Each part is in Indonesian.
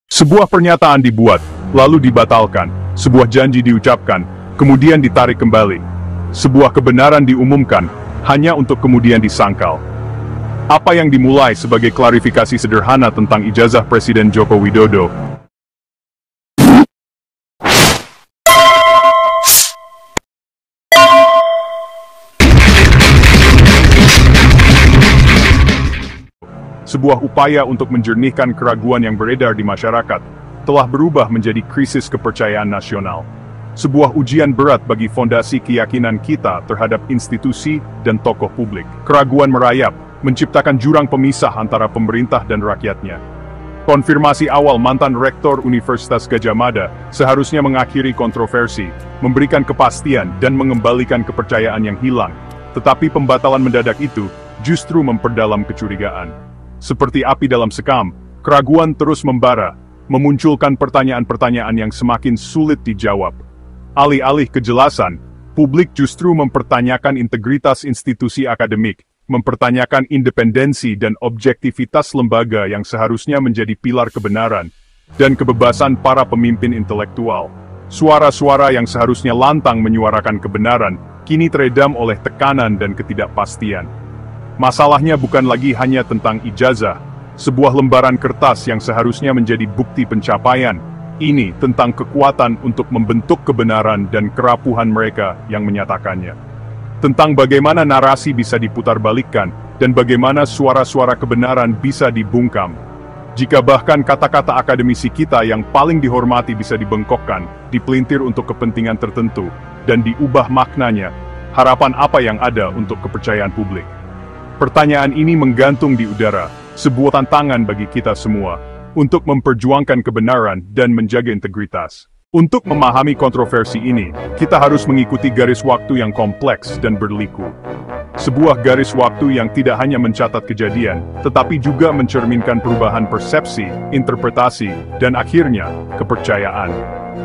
Sebuah pernyataan dibuat, lalu dibatalkan. Sebuah janji diucapkan, kemudian ditarik kembali. Sebuah kebenaran diumumkan, hanya untuk kemudian disangkal. Apa yang dimulai sebagai klarifikasi sederhana tentang ijazah Presiden Joko Widodo, sebuah upaya untuk menjernihkan keraguan yang beredar di masyarakat, telah berubah menjadi krisis kepercayaan nasional. Sebuah ujian berat bagi fondasi keyakinan kita terhadap institusi dan tokoh publik. Keraguan merayap, menciptakan jurang pemisah antara pemerintah dan rakyatnya. Konfirmasi awal mantan Rektor Universitas Gadjah Mada seharusnya mengakhiri kontroversi, memberikan kepastian dan mengembalikan kepercayaan yang hilang. Tetapi pembatalan mendadak itu justru memperdalam kecurigaan. Seperti api dalam sekam, keraguan terus membara, memunculkan pertanyaan-pertanyaan yang semakin sulit dijawab. Alih-alih kejelasan, publik justru mempertanyakan integritas institusi akademik, mempertanyakan independensi dan objektivitas lembaga yang seharusnya menjadi pilar kebenaran, dan kebebasan para pemimpin intelektual. Suara-suara yang seharusnya lantang menyuarakan kebenaran, kini teredam oleh tekanan dan ketidakpastian. Masalahnya bukan lagi hanya tentang ijazah, sebuah lembaran kertas yang seharusnya menjadi bukti pencapaian. Ini tentang kekuatan untuk membentuk kebenaran dan kerapuhan mereka yang menyatakannya. Tentang bagaimana narasi bisa diputarbalikkan, dan bagaimana suara-suara kebenaran bisa dibungkam. Jika bahkan kata-kata akademisi kita yang paling dihormati bisa dibengkokkan, dipelintir untuk kepentingan tertentu, dan diubah maknanya, harapan apa yang ada untuk kepercayaan publik? Pertanyaan ini menggantung di udara, sebuah tantangan bagi kita semua, untuk memperjuangkan kebenaran dan menjaga integritas. Untuk memahami kontroversi ini, kita harus mengikuti garis waktu yang kompleks dan berliku. Sebuah garis waktu yang tidak hanya mencatat kejadian, tetapi juga mencerminkan perubahan persepsi, interpretasi, dan akhirnya, kepercayaan.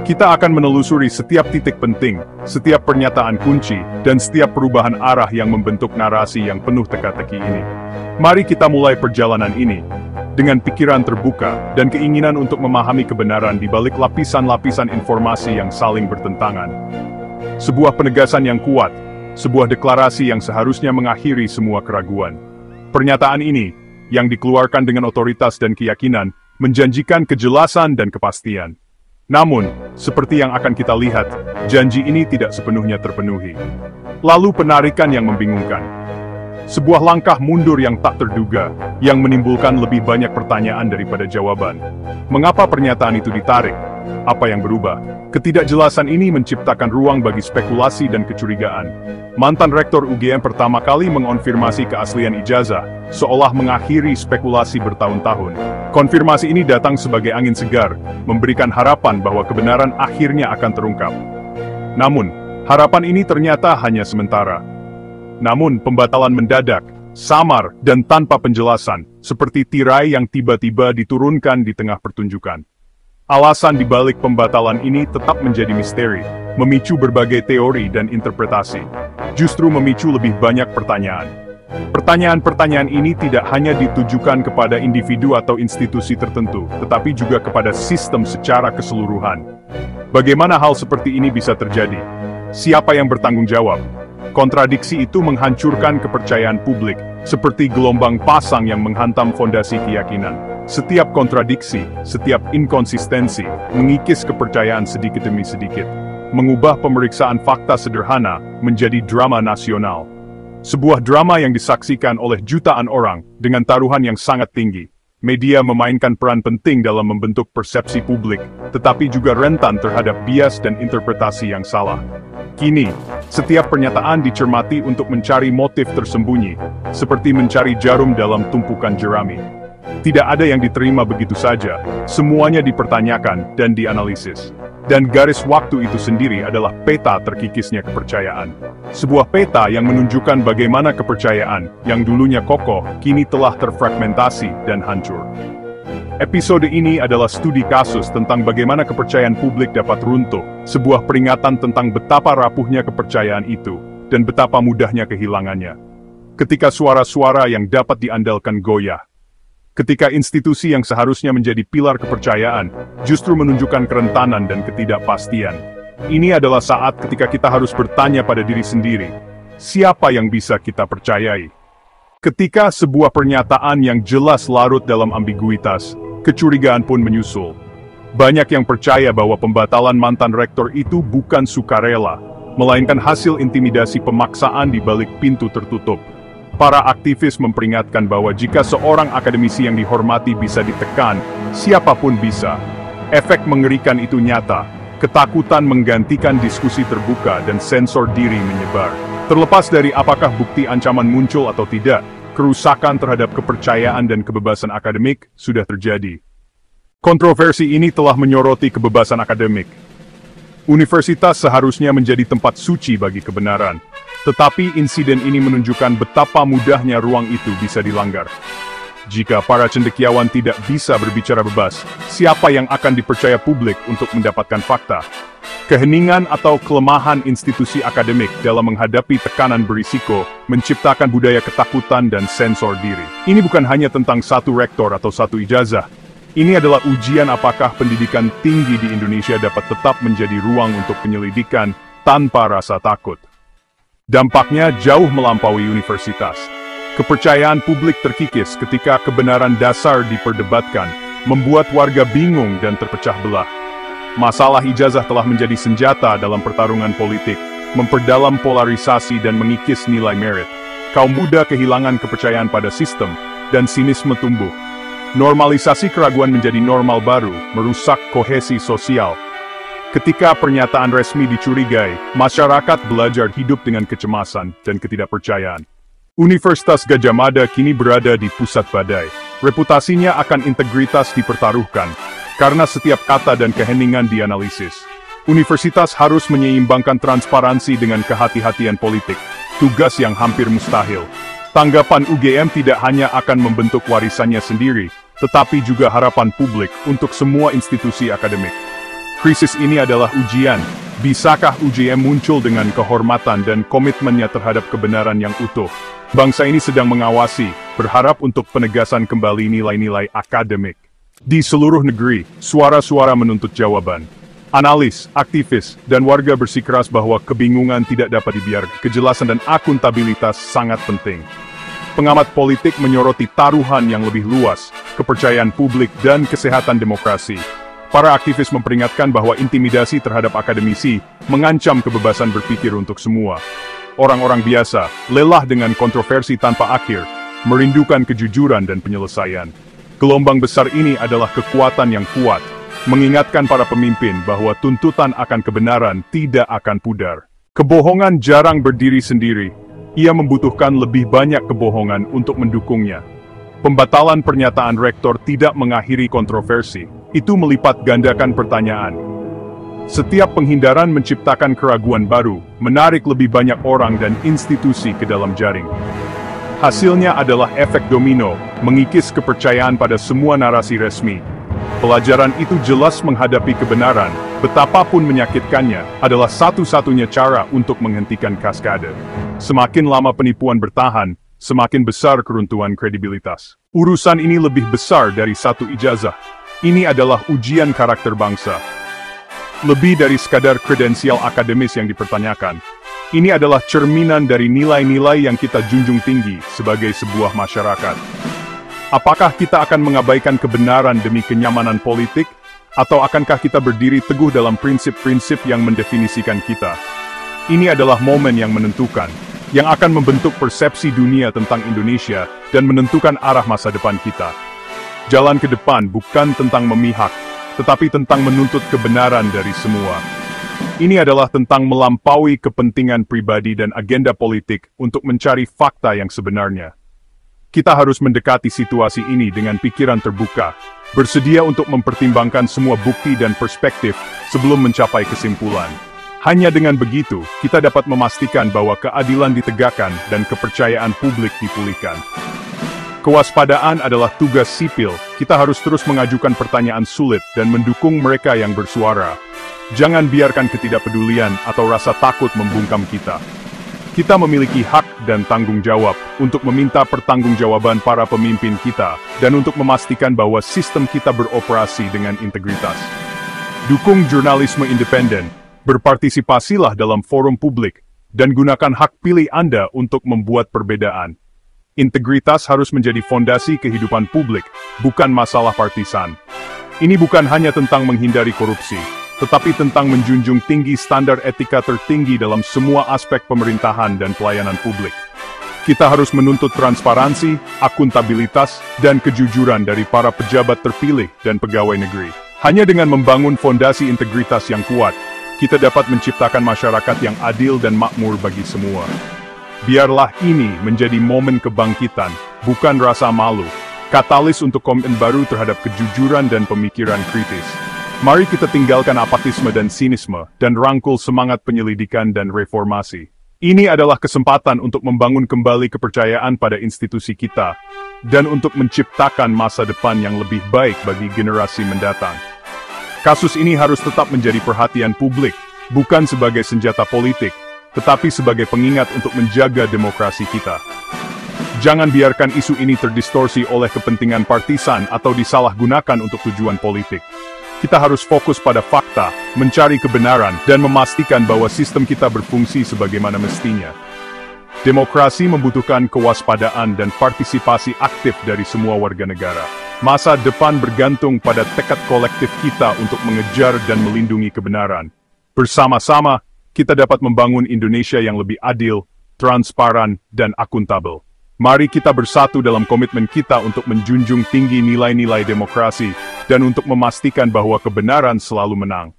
Kita akan menelusuri setiap titik penting, setiap pernyataan kunci, dan setiap perubahan arah yang membentuk narasi yang penuh teka-teki ini. Mari kita mulai perjalanan ini, dengan pikiran terbuka, dan keinginan untuk memahami kebenaran di balik lapisan-lapisan informasi yang saling bertentangan. Sebuah penegasan yang kuat, sebuah deklarasi yang seharusnya mengakhiri semua keraguan. Pernyataan ini, yang dikeluarkan dengan otoritas dan keyakinan, menjanjikan kejelasan dan kepastian. Namun, seperti yang akan kita lihat, janji ini tidak sepenuhnya terpenuhi. Lalu penarikan yang membingungkan. Sebuah langkah mundur yang tak terduga, yang menimbulkan lebih banyak pertanyaan daripada jawaban. Mengapa pernyataan itu ditarik? Apa yang berubah? Ketidakjelasan ini menciptakan ruang bagi spekulasi dan kecurigaan. Mantan Rektor UGM pertama kali mengonfirmasi keaslian ijazah, seolah mengakhiri spekulasi bertahun-tahun. Konfirmasi ini datang sebagai angin segar, memberikan harapan bahwa kebenaran akhirnya akan terungkap. Namun, harapan ini ternyata hanya sementara. Namun, pembatalan mendadak, samar, dan tanpa penjelasan, seperti tirai yang tiba-tiba diturunkan di tengah pertunjukan. Alasan dibalik pembatalan ini tetap menjadi misteri, memicu berbagai teori dan interpretasi. Justru memicu lebih banyak pertanyaan. Pertanyaan-pertanyaan ini tidak hanya ditujukan kepada individu atau institusi tertentu, tetapi juga kepada sistem secara keseluruhan. Bagaimana hal seperti ini bisa terjadi? Siapa yang bertanggung jawab? Kontradiksi itu menghancurkan kepercayaan publik, seperti gelombang pasang yang menghantam fondasi keyakinan. Setiap kontradiksi, setiap inkonsistensi, mengikis kepercayaan sedikit demi sedikit, mengubah pemeriksaan fakta sederhana menjadi drama nasional. Sebuah drama yang disaksikan oleh jutaan orang dengan taruhan yang sangat tinggi. Media memainkan peran penting dalam membentuk persepsi publik, tetapi juga rentan terhadap bias dan interpretasi yang salah. Kini, setiap pernyataan dicermati untuk mencari motif tersembunyi, seperti mencari jarum dalam tumpukan jerami. Tidak ada yang diterima begitu saja, semuanya dipertanyakan dan dianalisis. Dan garis waktu itu sendiri adalah peta terkikisnya kepercayaan. Sebuah peta yang menunjukkan bagaimana kepercayaan, yang dulunya kokoh, kini telah terfragmentasi dan hancur. Episode ini adalah studi kasus tentang bagaimana kepercayaan publik dapat runtuh, sebuah peringatan tentang betapa rapuhnya kepercayaan itu, dan betapa mudahnya kehilangannya. Ketika suara-suara yang dapat diandalkan goyah. Ketika institusi yang seharusnya menjadi pilar kepercayaan, justru menunjukkan kerentanan dan ketidakpastian. Ini adalah saat ketika kita harus bertanya pada diri sendiri, siapa yang bisa kita percayai? Ketika sebuah pernyataan yang jelas larut dalam ambiguitas, kecurigaan pun menyusul. Banyak yang percaya bahwa pembatalan mantan rektor itu bukan sukarela, melainkan hasil intimidasi pemaksaan di balik pintu tertutup. Para aktivis memperingatkan bahwa jika seorang akademisi yang dihormati bisa ditekan, siapapun bisa. Efek mengerikan itu nyata. Ketakutan menggantikan diskusi terbuka dan sensor diri menyebar. Terlepas dari apakah bukti ancaman muncul atau tidak, kerusakan terhadap kepercayaan dan kebebasan akademik sudah terjadi. Kontroversi ini telah menyoroti kebebasan akademik. Universitas seharusnya menjadi tempat suci bagi kebenaran. Tetapi insiden ini menunjukkan betapa mudahnya ruang itu bisa dilanggar. Jika para cendekiawan tidak bisa berbicara bebas, siapa yang akan dipercaya publik untuk mendapatkan fakta? Keheningan atau kelemahan institusi akademik dalam menghadapi tekanan berisiko menciptakan budaya ketakutan dan sensor diri. Ini bukan hanya tentang satu rektor atau satu ijazah. Ini adalah ujian apakah pendidikan tinggi di Indonesia dapat tetap menjadi ruang untuk penyelidikan tanpa rasa takut. Dampaknya jauh melampaui universitas. Kepercayaan publik terkikis ketika kebenaran dasar diperdebatkan, membuat warga bingung dan terpecah belah. Masalah ijazah telah menjadi senjata dalam pertarungan politik, memperdalam polarisasi dan mengikis nilai merit. Kaum muda kehilangan kepercayaan pada sistem, dan sinisme tumbuh. Normalisasi keraguan menjadi normal baru, merusak kohesi sosial. Ketika pernyataan resmi dicurigai, masyarakat belajar hidup dengan kecemasan dan ketidakpercayaan. Universitas Gadjah Mada kini berada di pusat badai. Reputasinya akan integritas dipertaruhkan, karena setiap kata dan keheningan dianalisis. Universitas harus menyeimbangkan transparansi dengan kehati-hatian politik, tugas yang hampir mustahil. Tanggapan UGM tidak hanya akan membentuk warisannya sendiri, tetapi juga harapan publik untuk semua institusi akademik. Krisis ini adalah ujian. Bisakah UGM muncul dengan kehormatan dan komitmennya terhadap kebenaran yang utuh? Bangsa ini sedang mengawasi, berharap untuk penegasan kembali nilai-nilai akademik. Di seluruh negeri, suara-suara menuntut jawaban. Analis, aktivis, dan warga bersikeras bahwa kebingungan tidak dapat dibiarkan. Kejelasan dan akuntabilitas sangat penting. Pengamat politik menyoroti taruhan yang lebih luas, kepercayaan publik dan kesehatan demokrasi. Para aktivis memperingatkan bahwa intimidasi terhadap akademisi mengancam kebebasan berpikir untuk semua. Orang-orang biasa, lelah dengan kontroversi tanpa akhir, merindukan kejujuran dan penyelesaian. Gelombang besar ini adalah kekuatan yang kuat, mengingatkan para pemimpin bahwa tuntutan akan kebenaran tidak akan pudar. Kebohongan jarang berdiri sendiri, ia membutuhkan lebih banyak kebohongan untuk mendukungnya. Pembatalan pernyataan rektor tidak mengakhiri kontroversi, itu melipat gandakan pertanyaan. Setiap penghindaran menciptakan keraguan baru, menarik lebih banyak orang dan institusi ke dalam jaring. Hasilnya adalah efek domino, mengikis kepercayaan pada semua narasi resmi. Pelajaran itu jelas menghadapi kebenaran, betapapun menyakitkannya, adalah satu-satunya cara untuk menghentikan kaskade. Semakin lama penipuan bertahan, semakin besar keruntuhan kredibilitas. Urusan ini lebih besar dari satu ijazah. Ini adalah ujian karakter bangsa. Lebih dari sekadar kredensial akademis yang dipertanyakan. Ini adalah cerminan dari nilai-nilai yang kita junjung tinggi sebagai sebuah masyarakat. Apakah kita akan mengabaikan kebenaran demi kenyamanan politik, atau akankah kita berdiri teguh dalam prinsip-prinsip yang mendefinisikan kita? Ini adalah momen yang menentukan, yang akan membentuk persepsi dunia tentang Indonesia dan menentukan arah masa depan kita. Jalan ke depan bukan tentang memihak, tetapi tentang menuntut kebenaran dari semua. Ini adalah tentang melampaui kepentingan pribadi dan agenda politik untuk mencari fakta yang sebenarnya. Kita harus mendekati situasi ini dengan pikiran terbuka, bersedia untuk mempertimbangkan semua bukti dan perspektif sebelum mencapai kesimpulan. Hanya dengan begitu, kita dapat memastikan bahwa keadilan ditegakkan dan kepercayaan publik dipulihkan. Kewaspadaan adalah tugas sipil, kita harus terus mengajukan pertanyaan sulit dan mendukung mereka yang bersuara. Jangan biarkan ketidakpedulian atau rasa takut membungkam kita. Kita memiliki hak dan tanggung jawab untuk meminta pertanggungjawaban para pemimpin kita dan untuk memastikan bahwa sistem kita beroperasi dengan integritas. Dukung jurnalisme independen, berpartisipasilah dalam forum publik, dan gunakan hak pilih Anda untuk membuat perbedaan. Integritas harus menjadi fondasi kehidupan publik, bukan masalah partisan. Ini bukan hanya tentang menghindari korupsi, tetapi tentang menjunjung tinggi standar etika tertinggi dalam semua aspek pemerintahan dan pelayanan publik. Kita harus menuntut transparansi, akuntabilitas, dan kejujuran dari para pejabat terpilih dan pegawai negeri. Hanya dengan membangun fondasi integritas yang kuat, kita dapat menciptakan masyarakat yang adil dan makmur bagi semua. Biarlah ini menjadi momen kebangkitan, bukan rasa malu, katalis untuk komitmen baru terhadap kejujuran dan pemikiran kritis. Mari kita tinggalkan apatisme dan sinisme, dan rangkul semangat penyelidikan dan reformasi. Ini adalah kesempatan untuk membangun kembali kepercayaan pada institusi kita, dan untuk menciptakan masa depan yang lebih baik bagi generasi mendatang. Kasus ini harus tetap menjadi perhatian publik, bukan sebagai senjata politik, tetapi sebagai pengingat untuk menjaga demokrasi kita. Jangan biarkan isu ini terdistorsi oleh kepentingan partisan atau disalahgunakan untuk tujuan politik. Kita harus fokus pada fakta, mencari kebenaran, dan memastikan bahwa sistem kita berfungsi sebagaimana mestinya. Demokrasi membutuhkan kewaspadaan dan partisipasi aktif dari semua warga negara. Masa depan bergantung pada tekad kolektif kita untuk mengejar dan melindungi kebenaran. Bersama-sama, kita dapat membangun Indonesia yang lebih adil, transparan, dan akuntabel. Mari kita bersatu dalam komitmen kita untuk menjunjung tinggi nilai-nilai demokrasi dan untuk memastikan bahwa kebenaran selalu menang.